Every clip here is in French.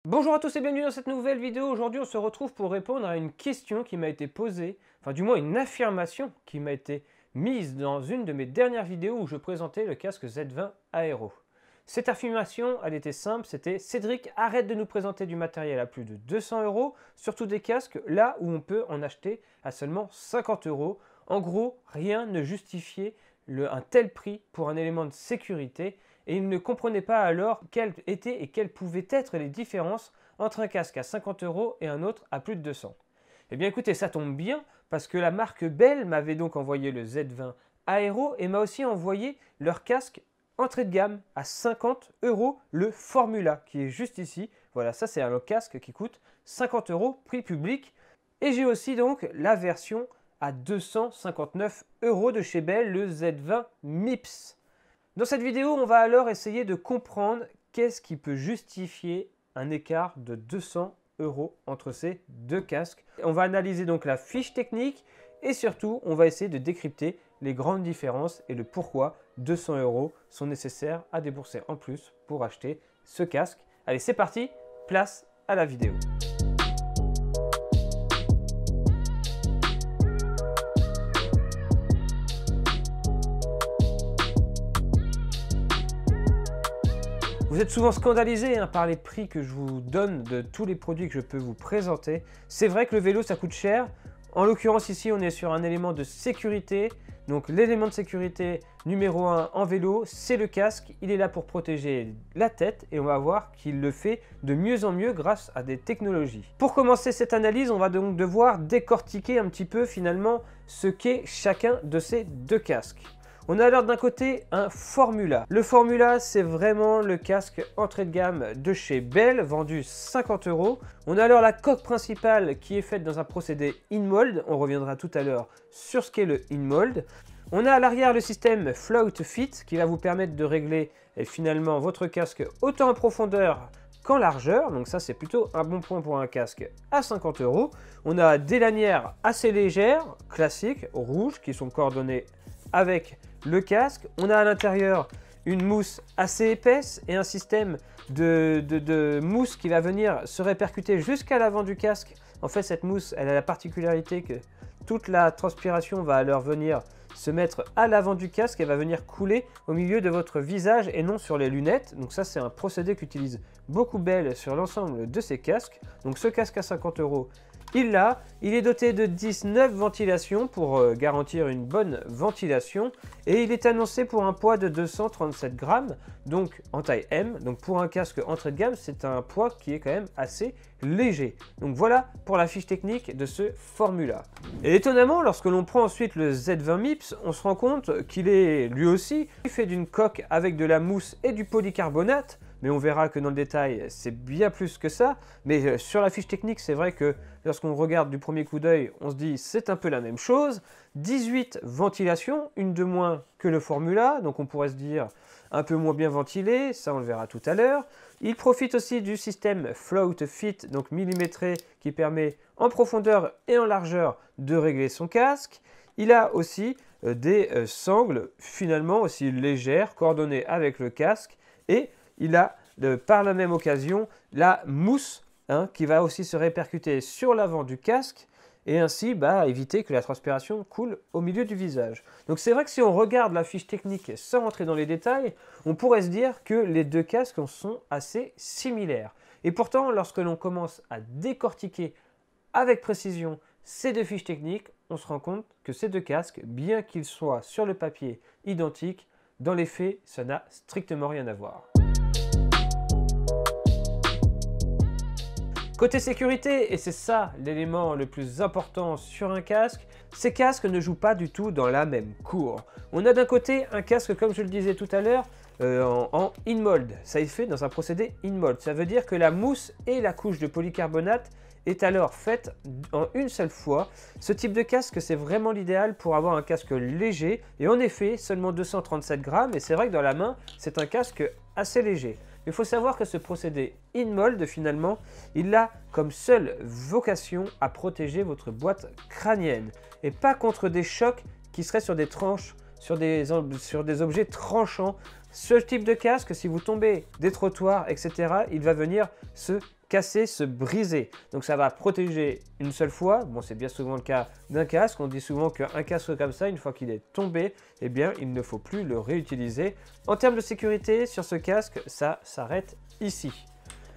Bonjour à tous et bienvenue dans cette nouvelle vidéo. Aujourd'hui, on se retrouve pour répondre à une question qui m'a été posée, enfin du moins une affirmation qui m'a été mise dans une de mes dernières vidéos où je présentais le casque Z20 Aero. Cette affirmation, elle était simple, c'était: Cédric, arrête de nous présenter du matériel à plus de 200 €, surtout des casques là où on peut en acheter à seulement 50 €. En gros, rien ne justifiait un tel prix pour un élément de sécurité. Et il ne comprenait pas alors quelles étaient et quelles pouvaient être les différences entre un casque à 50 € et un autre à plus de 200. Eh bien écoutez, ça tombe bien parce que la marque Bell m'avait donc envoyé le Z20 Aero et m'a aussi envoyé leur casque entrée de gamme à 50 €, le Formula, qui est juste ici. Voilà, ça c'est un casque qui coûte 50 € prix public. Et j'ai aussi donc la version à 259 € de chez Bell, le Z20 MIPS. Dans cette vidéo, on va alors essayer de comprendre qu'est-ce qui peut justifier un écart de 200 € entre ces deux casques. On va analyser donc la fiche technique et surtout, on va essayer de décrypter les grandes différences et le pourquoi 200 € sont nécessaires à débourser en plus pour acheter ce casque. Allez, c'est parti, place à la vidéo. Vous êtes souvent scandalisé par les prix que je vous donne de tous les produits que je peux vous présenter. C'est vrai que le vélo, ça coûte cher. En l'occurrence ici, on est sur un élément de sécurité. Donc l'élément de sécurité numéro 1 en vélo, c'est le casque. Il est là pour protéger la tête et on va voir qu'il le fait de mieux en mieux grâce à des technologies. Pour commencer cette analyse, on va donc devoir décortiquer un petit peu finalement ce qu'est chacun de ces deux casques. On a alors d'un côté un Formula. Le Formula, c'est vraiment le casque entrée de gamme de chez Bell, vendu 50 €. On a alors la coque principale qui est faite dans un procédé in-mold. On reviendra tout à l'heure sur ce qu'est le in-mold. On a à l'arrière le système Float Fit qui va vous permettre de régler finalement votre casque autant en profondeur qu'en largeur. Donc ça, c'est plutôt un bon point pour un casque à 50 €. On a des lanières assez légères, classiques, rouges, qui sont coordonnées avec le casque. On a à l'intérieur une mousse assez épaisse et un système de mousse qui va venir se répercuter jusqu'à l'avant du casque. En fait, cette mousse, elle a la particularité que toute la transpiration va alors venir se mettre à l'avant du casque et va venir couler au milieu de votre visage et non sur les lunettes. Donc ça, c'est un procédé qu'utilise beaucoup Bell sur l'ensemble de ses casques. Donc ce casque à 50 €, il est doté de 19 ventilations pour garantir une bonne ventilation et il est annoncé pour un poids de 237 grammes, donc en taille M. Donc pour un casque entrée de gamme, c'est un poids qui est quand même assez léger. Donc voilà pour la fiche technique de ce Formula. Et étonnamment, lorsque l'on prend ensuite le Z20 MIPS, on se rend compte qu'il est lui aussi fait d'une coque avec de la mousse et du polycarbonate. Mais on verra que dans le détail, c'est bien plus que ça. Mais sur la fiche technique, c'est vrai que lorsqu'on regarde du premier coup d'œil, on se dit c'est un peu la même chose. 18 ventilations, une de moins que le Formula, donc on pourrait se dire un peu moins bien ventilé, ça on le verra tout à l'heure. Il profite aussi du système Float Fit, donc millimétré, qui permet en profondeur et en largeur de régler son casque. Il a aussi des sangles finalement aussi légères, coordonnées avec le casque, et il a par la même occasion la mousse qui va aussi se répercuter sur l'avant du casque et ainsi éviter que la transpiration coule au milieu du visage. Donc c'est vrai que si on regarde la fiche technique sans rentrer dans les détails, on pourrait se dire que les deux casques sont assez similaires. Et pourtant, lorsque l'on commence à décortiquer avec précision ces deux fiches techniques, on se rend compte que ces deux casques, bien qu'ils soient sur le papier identiques, dans les faits, ça n'a strictement rien à voir. Côté sécurité, et c'est ça l'élément le plus important sur un casque, ces casques ne jouent pas du tout dans la même cour. On a d'un côté un casque, comme je le disais tout à l'heure, en in-mold. Ça est fait dans un procédé in-mold. Ça veut dire que la mousse et la couche de polycarbonate est alors faite en une seule fois. Ce type de casque, c'est vraiment l'idéal pour avoir un casque léger. Et en effet, seulement 237 grammes. Et c'est vrai que dans la main, c'est un casque assez léger. Il faut savoir que ce procédé in-mold, finalement, il a comme seule vocation à protéger votre boîte crânienne et pas contre des chocs qui seraient sur des tranches, sur des objets tranchants. Ce type de casque, si vous tombez des trottoirs, etc., il va venir se casser, se briser. Donc ça va protéger une seule fois. Bon, c'est bien souvent le cas d'un casque. On dit souvent qu'un casque comme ça, une fois qu'il est tombé, eh bien, il ne faut plus le réutiliser. En termes de sécurité, sur ce casque, ça s'arrête ici.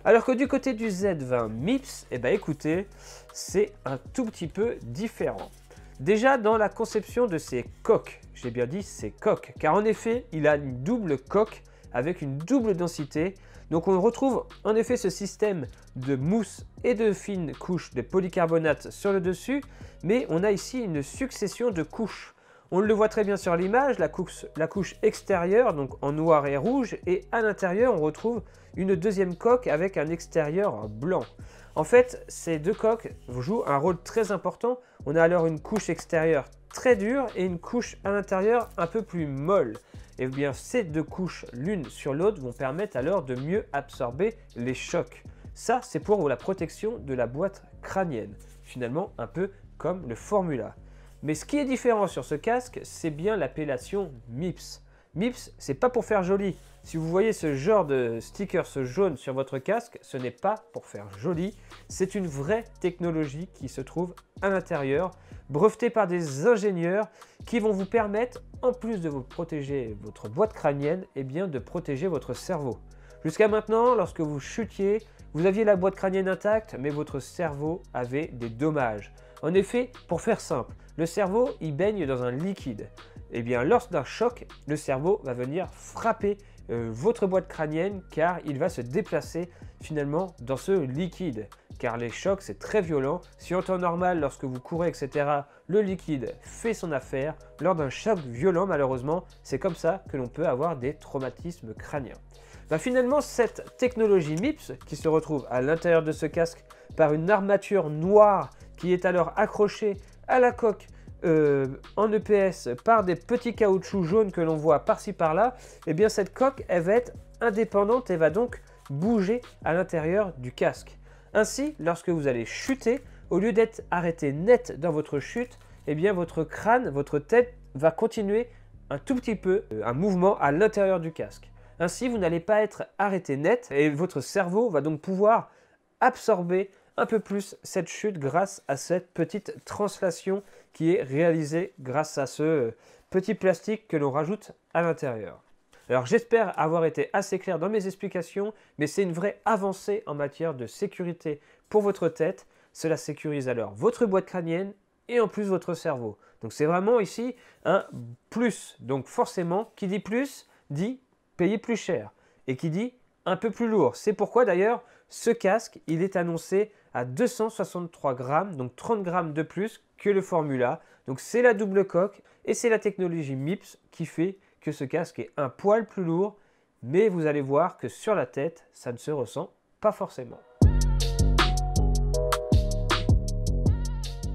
Alors que du côté du Z20 MIPS, eh bien, écoutez, c'est un tout petit peu différent. Déjà dans la conception de ces coques, j'ai bien dit ces coques, car en effet, il a une double coque avec une double densité. Donc on retrouve en effet ce système de mousse et de fines couches de polycarbonate sur le dessus, mais on a ici une succession de couches. On le voit très bien sur l'image, la couche extérieure, donc en noir et rouge, et à l'intérieur on retrouve une deuxième coque avec un extérieur blanc. En fait, ces deux coques jouent un rôle très important. On a alors une couche extérieure très dure et une couche à l'intérieur un peu plus molle. Et bien ces deux couches l'une sur l'autre vont permettre alors de mieux absorber les chocs. Ça, c'est pour la protection de la boîte crânienne, finalement un peu comme le Formula. Mais ce qui est différent sur ce casque, c'est bien l'appellation MIPS. MIPS, c'est pas pour faire joli. Si vous voyez ce genre de sticker, ce jaune sur votre casque, ce n'est pas pour faire joli. C'est une vraie technologie qui se trouve à l'intérieur, brevetée par des ingénieurs qui vont vous permettre, en plus de vous protéger votre boîte crânienne, eh bien de protéger votre cerveau. Jusqu'à maintenant, lorsque vous chutiez, vous aviez la boîte crânienne intacte, mais votre cerveau avait des dommages. En effet, pour faire simple, le cerveau il baigne dans un liquide. Eh bien, lors d'un choc, le cerveau va venir frapper votre boîte crânienne car il va se déplacer finalement dans ce liquide. Car les chocs, c'est très violent. Si en temps normal, lorsque vous courez, etc., le liquide fait son affaire, lors d'un choc violent, malheureusement, c'est comme ça que l'on peut avoir des traumatismes crâniens. Finalement, cette technologie MIPS, qui se retrouve à l'intérieur de ce casque par une armature noire qui est alors accrochée à la coque en EPS par des petits caoutchoucs jaunes que l'on voit par-ci par-là, eh bien cette coque elle va être indépendante et va donc bouger à l'intérieur du casque. Ainsi, lorsque vous allez chuter, au lieu d'être arrêté net dans votre chute, eh bien votre crâne, votre tête va continuer un tout petit peu un mouvement à l'intérieur du casque. Ainsi, vous n'allez pas être arrêté net et votre cerveau va donc pouvoir absorber un peu plus cette chute grâce à cette petite translation qui est réalisée grâce à ce petit plastique que l'on rajoute à l'intérieur. Alors j'espère avoir été assez clair dans mes explications, mais c'est une vraie avancée en matière de sécurité pour votre tête. Cela sécurise alors votre boîte crânienne et en plus votre cerveau. Donc c'est vraiment ici un plus. Donc forcément, qui dit plus, dit payer plus cher. Et qui dit un peu plus lourd. C'est pourquoi d'ailleurs, ce casque, il est annoncé à 263 grammes, donc 30 grammes de plus que le Formula. Donc c'est la double coque et c'est la technologie MIPS qui fait que ce casque est un poil plus lourd, mais vous allez voir que sur la tête, ça ne se ressent pas forcément.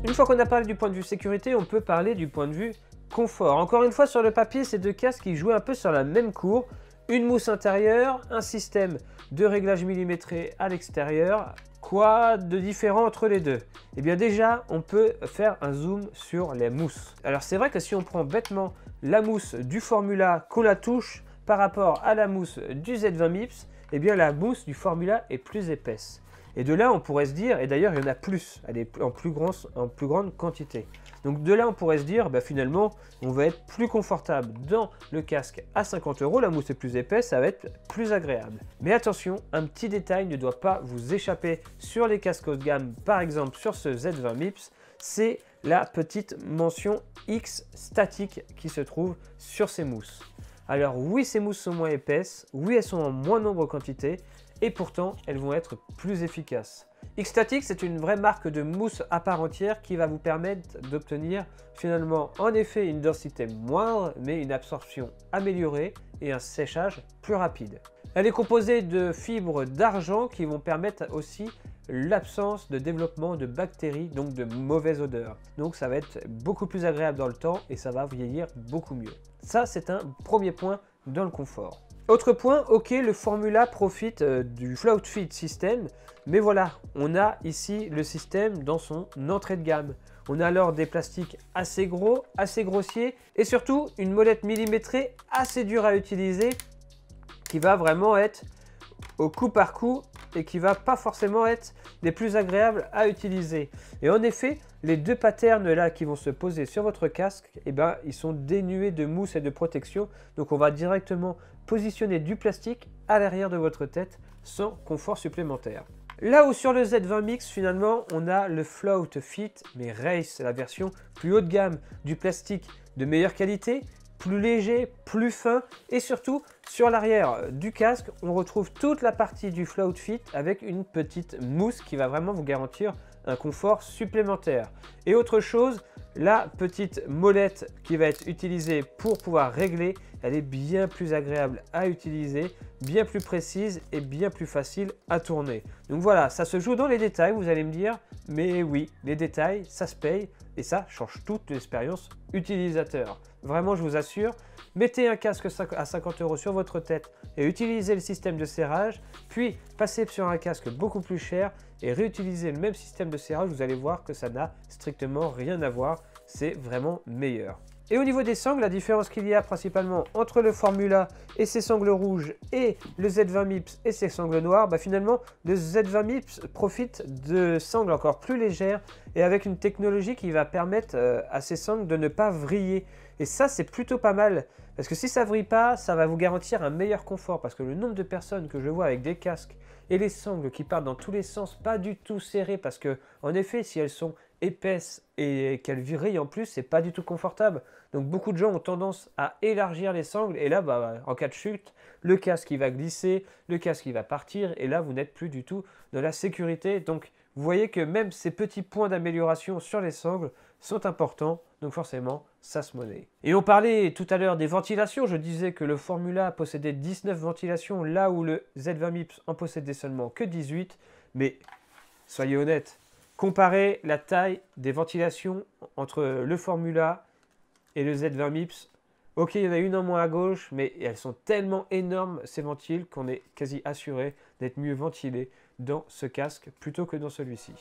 Une fois qu'on a parlé du point de vue sécurité, on peut parler du point de vue confort. Encore une fois, sur le papier, ces deux casques qui jouent un peu sur la même cour. Une mousse intérieure, un système de réglage millimétré à l'extérieur. Quoi de différent entre les deux? Eh bien déjà, on peut faire un zoom sur les mousses. Alors c'est vrai que si on prend bêtement la mousse du Formula, qu'on la touche par rapport à la mousse du Z20 MIPS, eh bien la mousse du Formula est plus épaisse. Et de là, on pourrait se dire, et d'ailleurs il y en a plus, elle est en plus grande quantité. Donc de là, on pourrait se dire, finalement, on va être plus confortable dans le casque à 50 €. La mousse est plus épaisse, ça va être plus agréable. Mais attention, un petit détail ne doit pas vous échapper sur les casques haut de gamme, par exemple sur ce Z20 MIPS, c'est la petite mention X statique qui se trouve sur ces mousses. Alors oui, ces mousses sont moins épaisses, oui, elles sont en moins nombre quantité, et pourtant elles vont être plus efficaces. X-Static, c'est une vraie marque de mousse à part entière qui va vous permettre d'obtenir finalement en effet une densité moindre, mais une absorption améliorée et un séchage plus rapide. Elle est composée de fibres d'argent qui vont permettre aussi l'absence de développement de bactéries, donc de mauvaise odeur. Donc ça va être beaucoup plus agréable dans le temps et ça va vieillir beaucoup mieux. Ça, c'est un premier point dans le confort. Autre point, ok, le Formula profite du Float Fit System, mais voilà, on a ici le système dans son entrée de gamme. On a alors des plastiques assez gros, assez grossiers, et surtout une molette millimétrée assez dure à utiliser, qui va vraiment être au coup par coup et qui va pas forcément être les plus agréables à utiliser. Et en effet, les deux patterns là qui vont se poser sur votre casque, eh ben, ils sont dénués de mousse et de protection. Donc on va directement positionner du plastique à l'arrière de votre tête sans confort supplémentaire. Là où sur le Z20 Mix, finalement, on a le Float Fit, mais Race, la version plus haut de gamme, du plastique de meilleure qualité, plus léger, plus fin, et surtout, sur l'arrière du casque, on retrouve toute la partie du Float Fit avec une petite mousse qui va vraiment vous garantir un confort supplémentaire. Et autre chose, la petite molette qui va être utilisée pour pouvoir régler, elle est bien plus agréable à utiliser, bien plus précise et bien plus facile à tourner. Donc voilà, ça se joue dans les détails, vous allez me dire, mais oui, les détails, ça se paye et ça change toute l'expérience utilisateur. Vraiment, je vous assure, mettez un casque à 50 € sur votre tête et utilisez le système de serrage, puis passez sur un casque beaucoup plus cher et réutilisez le même système de serrage, vous allez voir que ça n'a strictement rien à voir, c'est vraiment meilleur. Et au niveau des sangles, la différence qu'il y a principalement entre le Formula et ses sangles rouges et le Z20 Mips et ses sangles noires, bah finalement le Z20 Mips profite de sangles encore plus légères et avec une technologie qui va permettre à ces sangles de ne pas vriller. Et ça, c'est plutôt pas mal parce que si ça ne vrille pas, ça va vous garantir un meilleur confort parce que le nombre de personnes que je vois avec des casques et les sangles qui partent dans tous les sens, pas du tout serrées parce que en effet, si elles sont épaisses et qu'elles vrillent en plus, c'est pas du tout confortable. Donc beaucoup de gens ont tendance à élargir les sangles et là, en cas de chute, le casque il va glisser, le casque il va partir et là vous n'êtes plus du tout dans la sécurité. Donc vous voyez que même ces petits points d'amélioration sur les sangles sont importants, donc forcément ça se monnaie. Et on parlait tout à l'heure des ventilations, je disais que le Formula possédait 19 ventilations là où le Z20 Mips en possédait seulement que 18, mais soyez honnêtes, comparez la taille des ventilations entre le Formula et le Z20 Mips. Ok, il y en a une en moins à gauche, mais elles sont tellement énormes ces ventiles qu'on est quasi assuré d'être mieux ventilé dans ce casque plutôt que dans celui-ci.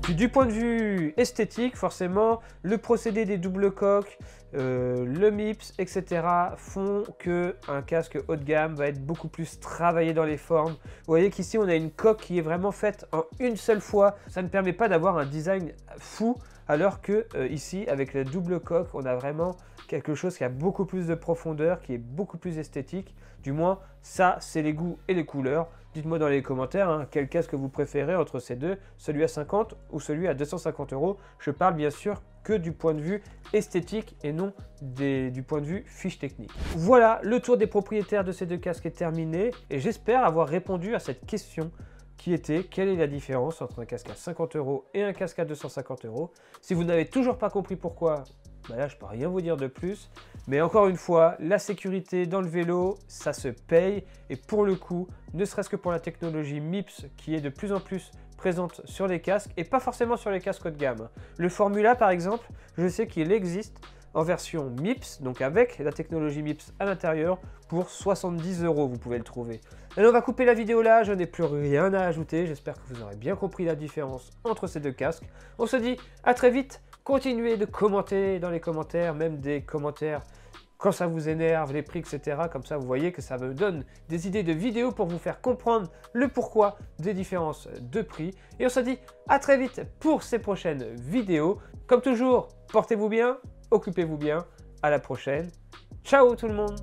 Puis du point de vue esthétique, forcément, le procédé des doubles coques, le MIPS, etc. font qu'un casque haut de gamme va être beaucoup plus travaillé dans les formes. Vous voyez qu'ici, on a une coque qui est vraiment faite en une seule fois. Ça ne permet pas d'avoir un design fou, alors que ici, avec la double coque, on a vraiment quelque chose qui a beaucoup plus de profondeur, qui est beaucoup plus esthétique. Du moins, ça, c'est les goûts et les couleurs. Dites-moi dans les commentaires quel casque vous préférez entre ces deux, celui à 50 ou celui à 250 €. Je parle bien sûr que du point de vue esthétique et non du point de vue fiche technique. Voilà, le tour des propriétaires de ces deux casques est terminé et j'espère avoir répondu à cette question qui était quelle est la différence entre un casque à 50 € et un casque à 250 €. Si vous n'avez toujours pas compris pourquoi, là je peux rien vous dire de plus. Mais encore une fois, la sécurité dans le vélo, ça se paye. Et pour le coup, ne serait-ce que pour la technologie MIPS qui est de plus en plus présente sur les casques et pas forcément sur les casques haut de gamme. Le Formula par exemple, je sais qu'il existe en version MIPS, donc avec la technologie MIPS à l'intérieur, pour 70 €, vous pouvez le trouver. Allez, on va couper la vidéo là, je n'ai plus rien à ajouter, j'espère que vous aurez bien compris la différence entre ces deux casques. On se dit à très vite, continuez de commenter dans les commentaires, même des commentaires quand ça vous énerve, les prix, etc. Comme ça, vous voyez que ça me donne des idées de vidéos pour vous faire comprendre le pourquoi des différences de prix. Et on se dit à très vite pour ces prochaines vidéos. Comme toujours, portez-vous bien, occupez-vous bien. À la prochaine. Ciao tout le monde!